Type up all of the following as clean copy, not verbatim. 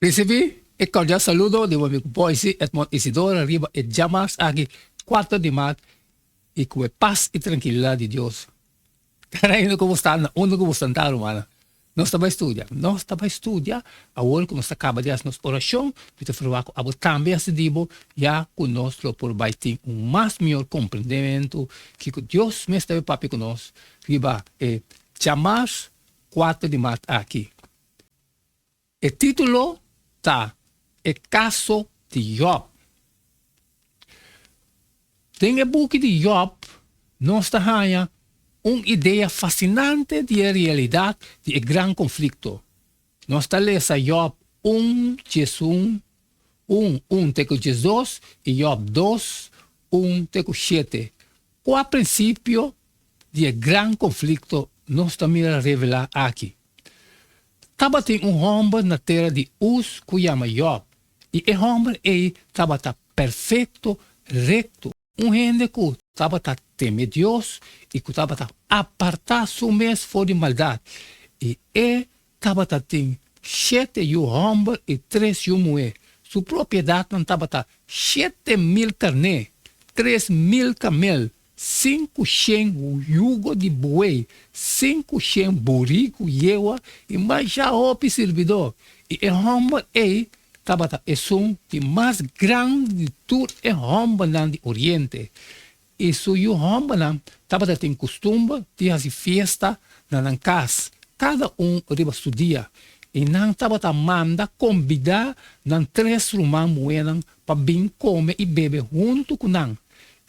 Recibi e cordial saludo de mi amigo Boise Edmond Isidoro arriba e llamas aquí 4 de mayo y con paz y tranquilidad de Dios. Carayno como está, uno como está, hermano. Nós estamos a estudar, agora que nós acaba de fazer nossa oração, de falar com a também se digo, já conosco por vai ter mais melhor compreendimento que Deus me está papi conosco, que vai chamar 4 de maio aqui. O título está O Caso de Job. Tem o book de Job, nós está uma ideia fascinante de realidade de grande conflito. Nós está lendo Job 1, Jesus 1 teco 12 e Job 2, 1 teco 7. Qual princípio de grande conflito nós também revelar aqui? Tava tem homem na terra de Uz que chama Job. E o homem estava perfeito, reto. Gente que estava temer Deus e que estava apartar seu mês fora de maldade. E estava tem 7 homens e 3 mulheres. Sua propriedade não estava 7.000 carne, 3.000 camel, 500 jugo de boi, 500 burico yewa e mais já o servidor. E o homem estava um de mais grande de todo o homem do Oriente. E o homem estava tem costume de fazer festa na casa. Cada riba seu dia. E não estava manda convidar nas 3 irmãs moedas para vir comer e beber junto com nós.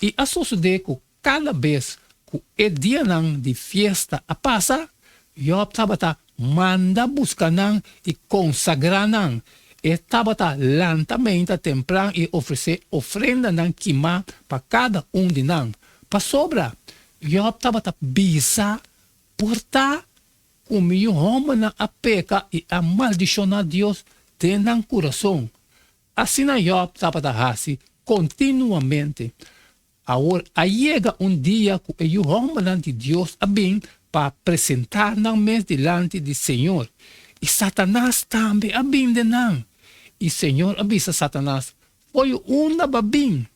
E a sociedade que cada vez que é dia de festa a passar, Job estava manda buscar nós e consagrar nós. Estava lentamente temprano e oferecer ofrenda não queimar para cada de nós. Para sobra, Job estava bisa portar como o homem a peca e a maldicionar Deus dentro do coração. Assim, Job estava assim continuamente. Agora, chega dia que o homem de Deus vem para apresentar na mesa delante do Senhor. E Satanás também vem de nós. E o Senhor avisa Satanás, foi babim.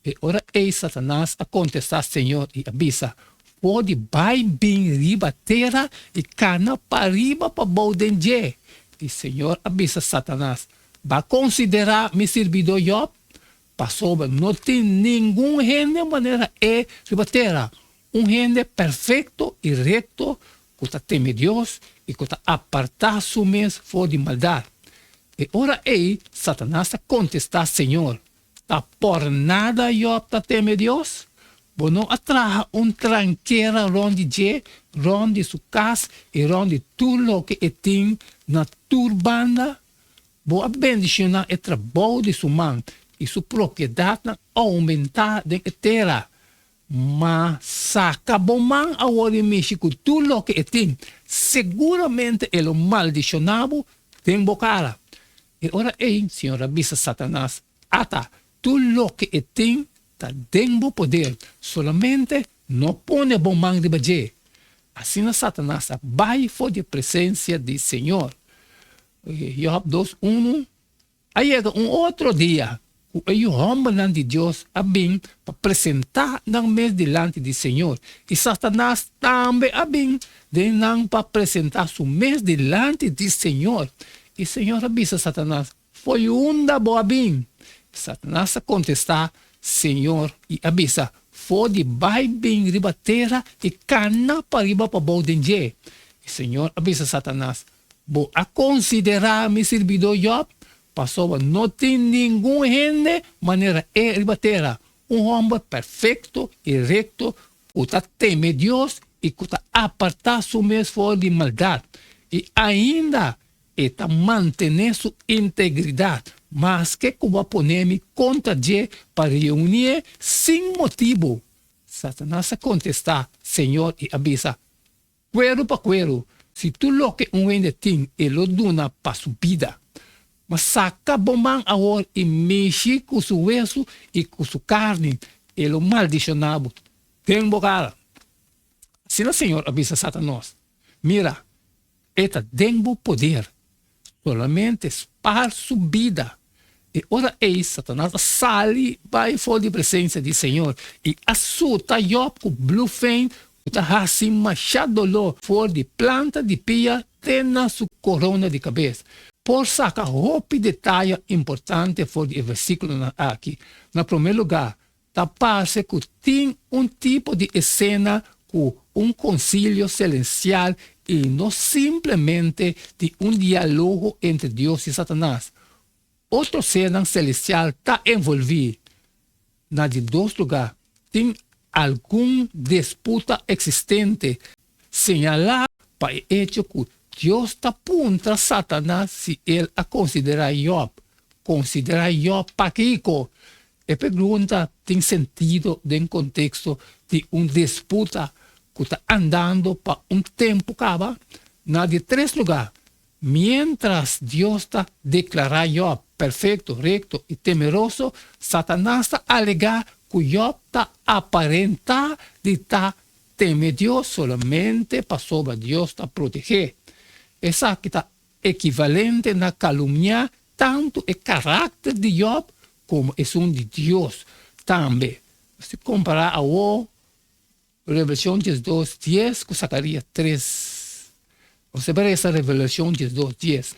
E ora Satanás a contestar Senhor e avisa, pode vai bem riba terra e cana para riba para bodenje. E o Senhor avisa Satanás, vai considerar me servidor Job? Passou, não tem nenhum gente maneira riba terra. Gente perfeito e reto, que teme Deus e que apartar seu mês fora de maldade. E ora Satanás contestar Senhor, por nada Job teme Deus? Não atraja tranqueira ronde sua casa e ronde tudo o que tem na turbanda. Vou abençoar o trabalho de sua mão e sua propriedade aumentar de terra. Mas saca bom man agora em México tudo o que tem. Seguramente ele maldicionado tem bocara. E ora Senhor, avisa Satanás, tudo o que tem está dentro do poder, solamente não põe bom man de baje. Assim Satanás vai fora da presença do Senhor. Job 2, 1. Aí chega outro dia, o homem de Deus vem para apresentar na mesa delante do Senhor. E Satanás também vem para apresentar sua mesa delante do Senhor. E o Senhor avisa Satanás, foi da boa bem. Satanás contestar, Senhor, e avisa, foi vai bem riba terra e cana para riba para bodenje. E o Senhor avisa Satanás, vou a considerar me servidor Job, passou, não tem nenhum gente maneira riba terra. Homem perfeito e reto, que teme Deus e que apartar seu mês fora de maldade. E ainda está mantendo sua integridade, mas que vai poner-me contra Deus para reunir sem motivo. Satanás contestar, Senhor, e avisa, cuero para cuero, se tu lo que gente tem, ele dona para sua vida. Mas saca bomang agora e mexe com seu hueso e com sua carne, ele maldicionado. Tem bocara. Assim o Senhor avisa Satanás, mira, está dentro poder. solamente para su vida. E ora Satanás sale, vai fora de presença do Senhor e assusta Job com blufen, está assim machado fora de planta de pia, tem na sua corona de cabeça. Por sacar roupa de detalhe importante fora do versículo aqui. No primeiro lugar, tá parece que tem tipo de cena com concílio celestial e não simplesmente de diálogo entre Deus e Satanás. Outro cena celestial está envolvido. De dois lugares, tem alguma disputa existente, señalar para o hecho que Deus está contra Satanás se ele a considerar Job paquico. A pergunta tem sentido em contexto de disputa que está andando para tempo acaba. De três lugares, mientras Deus está declarando Job perfeito, recto e temeroso, Satanás está alegando que Job está aparentando de estar teme Deus solamente para sobre Deus está proteger. Essa que está equivalente na calúnia tanto o caráter de Job como é de Deus também. Se comparar a Revelação 12:10 com Zacarias 3. Você vê essa Revelação 12:10.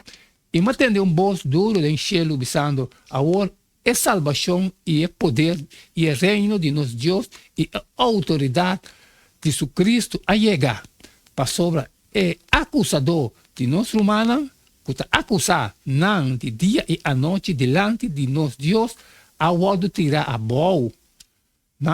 E mantendo voz duro do cielo dizendo, agora é salvação e é poder e é reino de nosso Deus e a autoridade de Jesus Cristo a chegar para sobre o acusador de nós humanos, que está acusado de dia e a noite diante de nosso Deus, a hora de tirar a boa.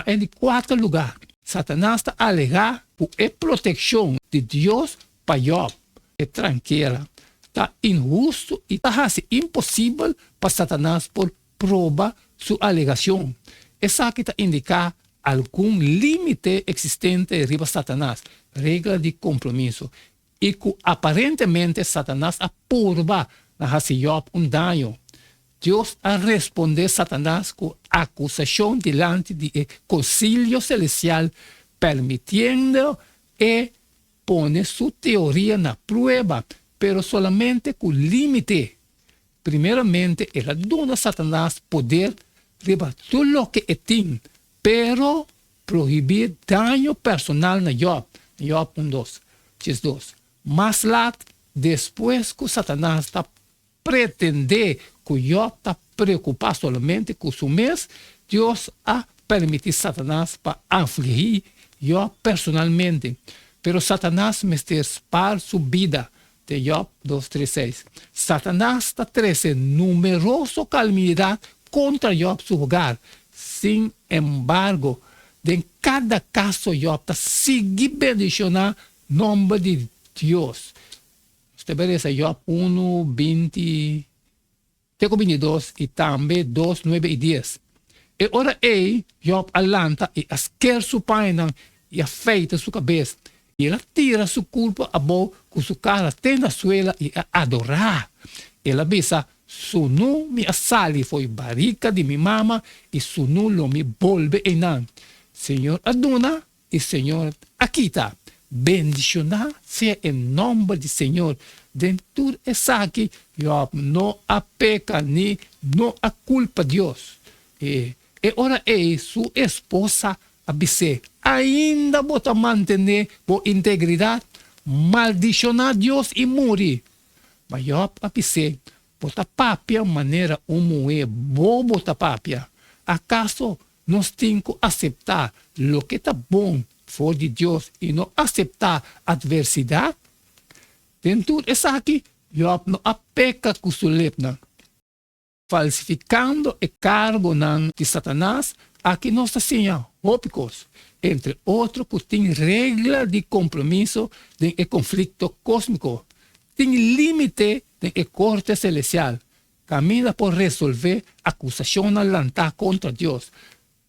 Em quarto lugar, Satanás está alegando que a proteção de Deus para Job é tranquila. Está injusto e está assim impossível para Satanás por provar sua alegação. Essa que está indicar algum limite existente arriba de Satanás, regra de compromisso, e que aparentemente Satanás apurva a Job dano. Deus a responder Satanás com acusação diante do concílio celestial, permitiendo e pone sua teoria na prueba, pero solamente com limite. Primeiramente, ele dona a Satanás poder riba tudo o que tem, pero proibir dano personal na Job. Job 1:2. Mas lá, depois que Satanás está pretender que Job está preocupado solamente com o mês, Deus a permitir Satanás para afligir Job personalmente. Pero Satanás me para sua vida. De Job 2:36. Satanás está trazendo numerosa calamidade contra Job seu lugar. Sin embargo, em cada caso, Job está seguindo bendicionar o nome de Deus. Você vê essa Job 1:20, 22 e também 2:9 e 10. E ora Job alanta e asquer sua paina e afeita sua cabeça. E ela tira sua culpa a boa com sua cara até na suela e a adorar. Ela pensa, su nu me assali foi barrica de minha mama e su nu lo me volve enan. Senhor aduna e Senhor aquita. Bendicionar seja em nome do Senhor. Dentro essa aqui, Job não a peca nem não a culpa Deus. E ora sua esposa a dizer, ainda bota manter a integridade, maldicionar Deus e morrer. Mas Job a dizer, bota papia maneira moer, bota papia. Acaso nós temos que aceitar o que está bom for de Deus e não aceitar adversidade? Dentro dessa aqui, Job não a peca com sua lepna. Falsificando o cargo de Satanás, aqui nós temos tópicos, entre outros que tem regra de compromisso de conflito cósmico, tem limite de corte celestial, caminha por resolver acusação lançada contra Deus,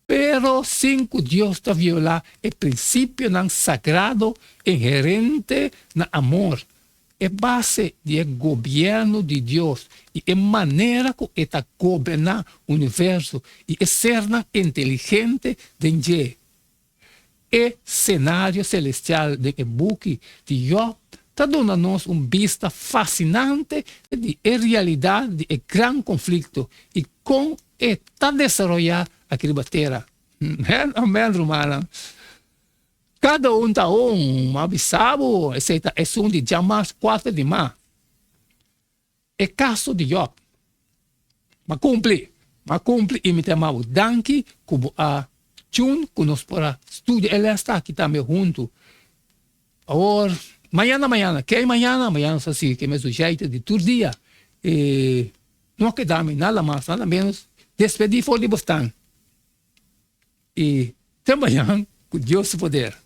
pero sem que Deus está violar o princípio sagrado inherente no amor, é base do governo de Deus e é maneira que está governar o universo e é ser inteligente de o cenário celestial de buque de Job está dando-nos uma vista fascinante de realidade do grande conflito e como está desenvolvendo aquela bateria. Amém, romana. Cada um está avisado, etc. É um de Jamas 4 de março. É caso de Job. Mas cumpre e me temamos danke como a Jun que nos para estudar. Ele está aqui também junto. Agora, amanhã, que é amanhã, assim, que me sujeito de todo dia. E não quedamos nada mais, nada menos, despedir for de bastante. E até amanhã, com Deus se poder.